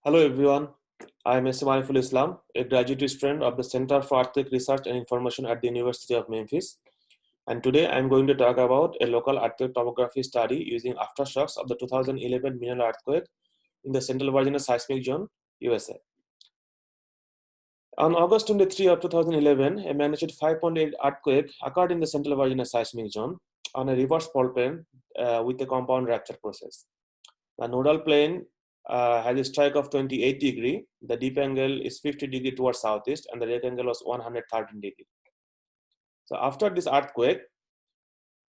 Hello everyone, I am S. Mariful Islam, a graduate student of the Center for Earthquake Research and Information at the University of Memphis. And today I am going to talk about a local earthquake topography study using aftershocks of the 2011 mineral earthquake in the Central Virginia Seismic Zone, USA. On August 23 of 2011, a magnitude 5.8 earthquake occurred in the Central Virginia Seismic Zone on a reverse fault plane with a compound rupture process. The nodal plane has a strike of 28 degree. The deep angle is 50 degree towards southeast, and the rake angle was 113 degree. So after this earthquake,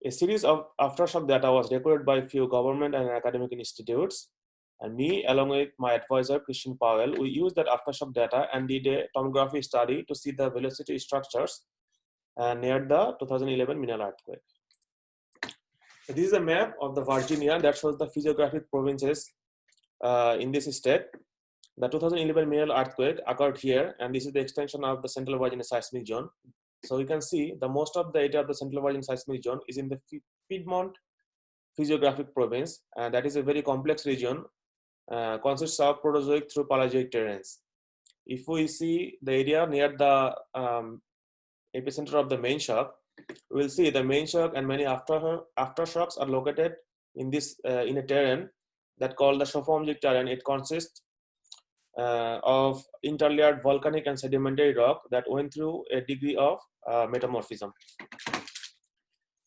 a series of aftershock data was recorded by a few government and academic institutes. And me, along with my advisor, Christian Powell, we used that aftershock data and did a tomography study to see the velocity structures near the 2011 mineral earthquake. So this is a map of the Virginia that shows the physiographic provinces in this state. The 2011 mineral earthquake occurred here, and this is the extension of the Central Virginia Seismic Zone. So you can see the most of the area of the Central Virginia Seismic Zone is in the Piedmont physiographic province, and that is a very complex region, consists of Proterozoic through Paleozoic terrains. If we see the area near the epicenter of the main shock, we will see the main shock and many aftershocks are located in this in a terrain that called the Chauffeumjic terrain. It consists of interlayered volcanic and sedimentary rock that went through a degree of metamorphism.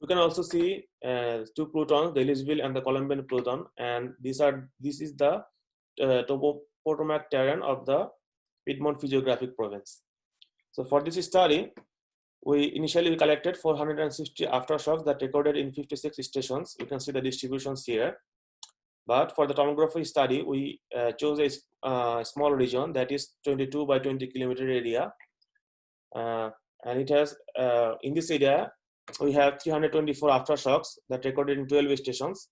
You can also see two plutons, the Ellisville and the Columbian pluton, and this is the topotomac terrain of the Piedmont physiographic province. So for this study, we initially collected 460 aftershocks that recorded in 56 stations. You can see the distributions here. But for the tomography study, we chose a small region that is 22 by 20 kilometer area. And it has, in this area, we have 324 aftershocks that recorded in 12 stations.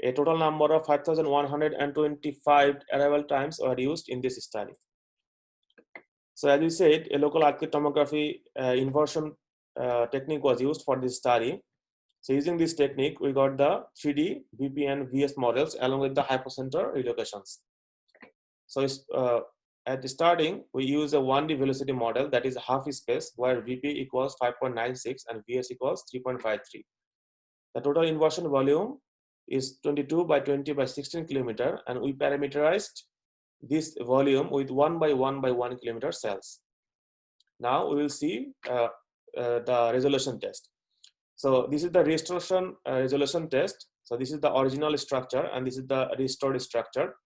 A total number of 5,125 arrival times were used in this study. So as we said, a local earthquake tomography inversion technique was used for this study. So using this technique, we got the 3D, VP, and VS models along with the hypocenter relocations. So at the starting, we use a 1D velocity model that is half space, where VP equals 5.96 and VS equals 3.53. The total inversion volume is 22 by 20 by 16 kilometer, and we parameterized this volume with 1 by 1 by 1 kilometer cells. Now we will see the resolution test. So this is the restoration resolution test. So this is the original structure, and this is the restored structure.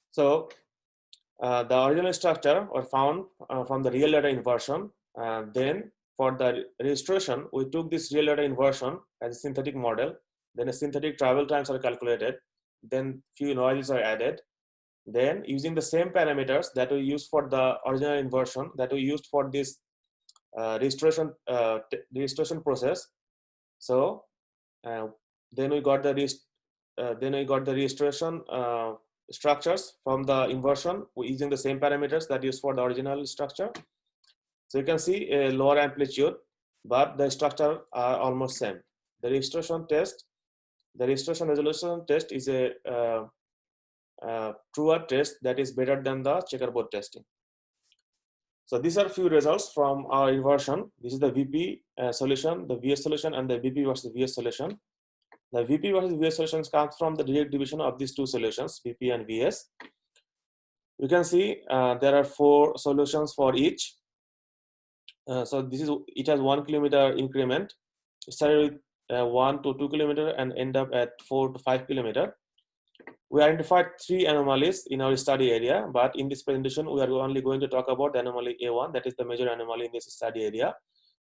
So the original structure were found from the real data inversion. Then for the restoration, we took this real data inversion as a synthetic model. Then a synthetic travel times are calculated. Then few noises are added. Then using the same parameters that we used for the original inversion, that we used for this restoration process. So then we got the restoration structures from the inversion using the same parameters that used for the original structure. So you can see a lower amplitude, but the structure are almost same. The restoration resolution test is a truer test that is better than the checkerboard testing. So these are few results from our inversion. This is the VP solution, the VS solution, and the VP versus VS solution. The VP versus VS solutions comes from the direct division of these two solutions, VP and VS. You can see there are 4 solutions for each. So it has 1 kilometer increment. It started with 1 to 2 kilometer and end up at 4 to 5 kilometer. We identified 3 anomalies in our study area, but in this presentation, we are only going to talk about the anomaly A1, that is the major anomaly in this study area,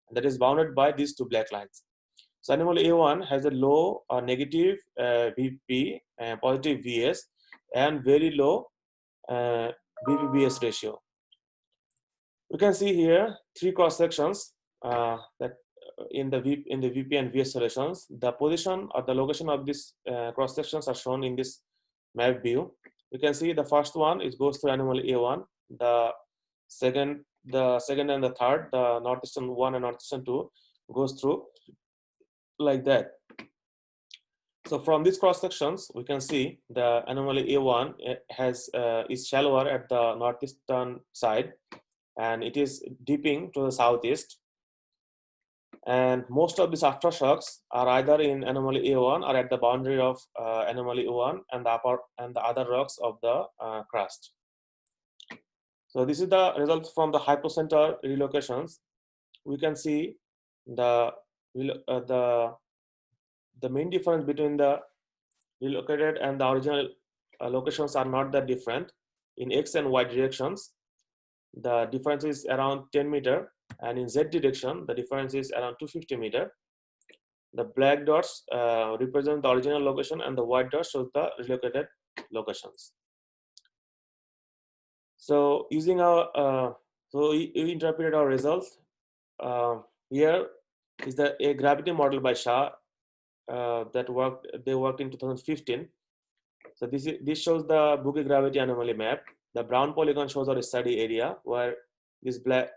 and that is bounded by these 2 black lines. So anomaly A1 has a low or negative VP, positive VS, and very low VP-VS ratio. You can see here 3 cross sections that in the VP and VS solutions. The position or the location of these cross sections are shown in this map view. You can see the first one goes through anomaly A1. The second and the third, the northeastern 1 and northeastern 2, goes through like that. So from these cross sections, we can see the anomaly A1 is shallower at the northeastern side, and it is dipping to the southeast. And most of these aftershocks are either in anomaly A1 or at the boundary of anomaly A1 and the other rocks of the crust. So this is the result from the hypocenter relocations. We can see the main difference between the relocated and the original locations are not that different. In X and Y directions, the difference is around 10 meter, and in Z direction, the difference is around 250 meter. The black dots represent the original location, and the white dots shows the relocated locations. So using our, so we interpreted our results. Here is a gravity model by Shah they worked in 2015. So this shows the Bouquet gravity anomaly map. The brown polygon shows our study area, where this black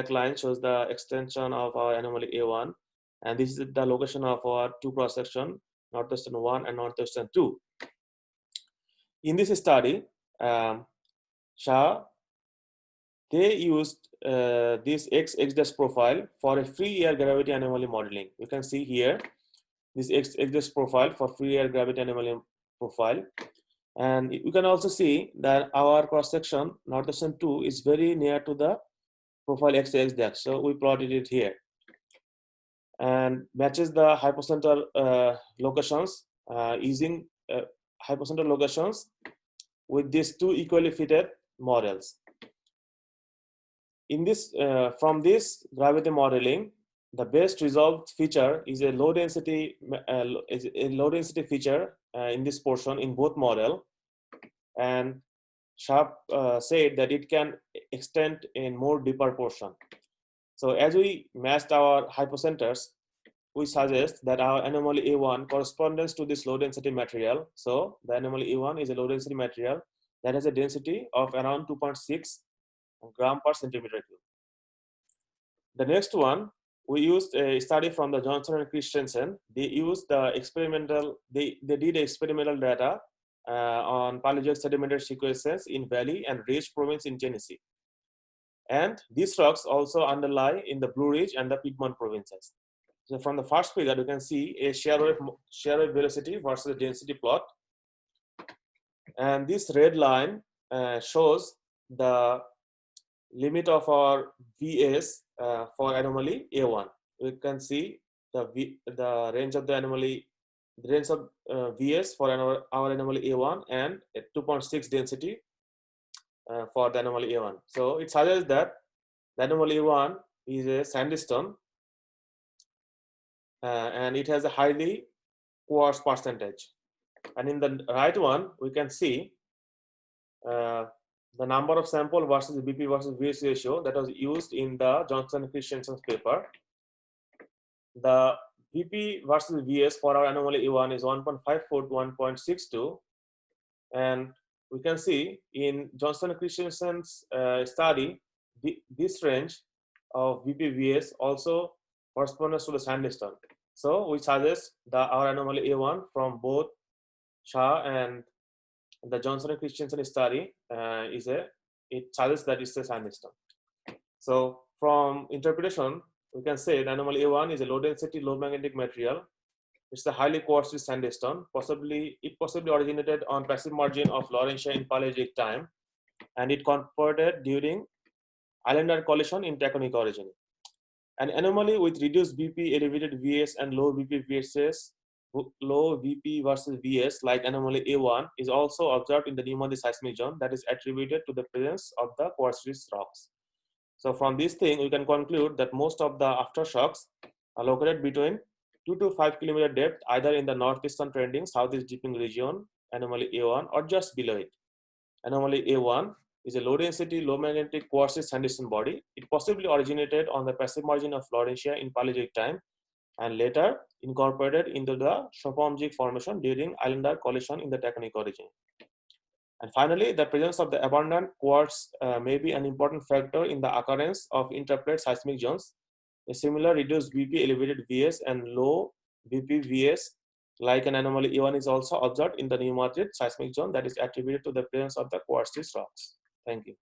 line shows the extension of our anomaly A1, and this is the location of our two cross section, Northwestern 1 and Northwestern 2. In this study, Shah, they used this X-dash profile for a free air gravity anomaly modeling. You can see here this X-dash profile for free air gravity anomaly profile. And you can also see that our cross section, Northwestern 2, is very near to the profile X-dash. So we plotted it here and matches the hypocenter locations using hypocenter locations with these two equally fitted models. In this, from this gravity modeling, the best resolved feature is a low density feature in this portion in both model, and Sharp said that it can extend in more deeper portion. So as we matched our hypocenters, we suggest that our anomaly A1 corresponds to this low density material. So the anomaly A1 is a low density material that has a density of around 2.6 gram per centimeter cube. The next one, we used a study from the Johnson and Christensen. They used the experimental, they did experimental data on Paleozoic sedimentary sequences in Valley and Ridge province in Tennessee. And these rocks also underlie in the Blue Ridge and the Piedmont provinces. So from the first figure, you can see a shear wave velocity versus density plot. And this red line shows the limit of our VS for anomaly A1. We can see the range of the anomaly, the range of VS for our anomaly A1 and a 2.6 density for the anomaly A1. So it suggests that the anomaly A1 is a sandstone and it has a highly quartz percentage. And in the right one, we can see the number of sample versus BP versus VS ratio that was used in the Johnson Christensen's paper. The BP versus VS for our anomaly A1 is 1.54 to 1.62, and we can see in Johnson Christensen's study, this range of BP VS also corresponds to the sandstone. So we suggest that our anomaly A1 from both Shah and the Johnson and Christensen study it suggests that it's a sandstone. So from interpretation, we can say the anomaly A1 is a low density, low magnetic material. It's a highly quartz sandstone. It possibly originated on passive margin of Laurentia in Paleozoic time, and it converted during Islander collision in tectonic origin. An anomaly with reduced BP, elevated VS, and low BP versus VS, like anomaly A1, is also observed in the New Monday seismic zone that is attributed to the presence of the quartz-rich rocks. So from this thing, we can conclude that most of the aftershocks are located between 2 to 5 kilometer depth, either in the northeastern trending, southeast dipping region, anomaly A1, or just below it. Anomaly A1 is a low density, low magnetic quartz sandstone body. It possibly originated on the passive margin of Laurentia in Paleozoic time and later incorporated into the Chopomgic formation during Islander collision in the tectonic origin. And finally, the presence of the abundant quartz may be an important factor in the occurrence of interplate seismic zones. A similar reduced BP, elevated VS, and low BP VS Like an anomaly E1 is also observed in the New Madrid seismic zone that is attributed to the presence of the quartz rocks. Thank you.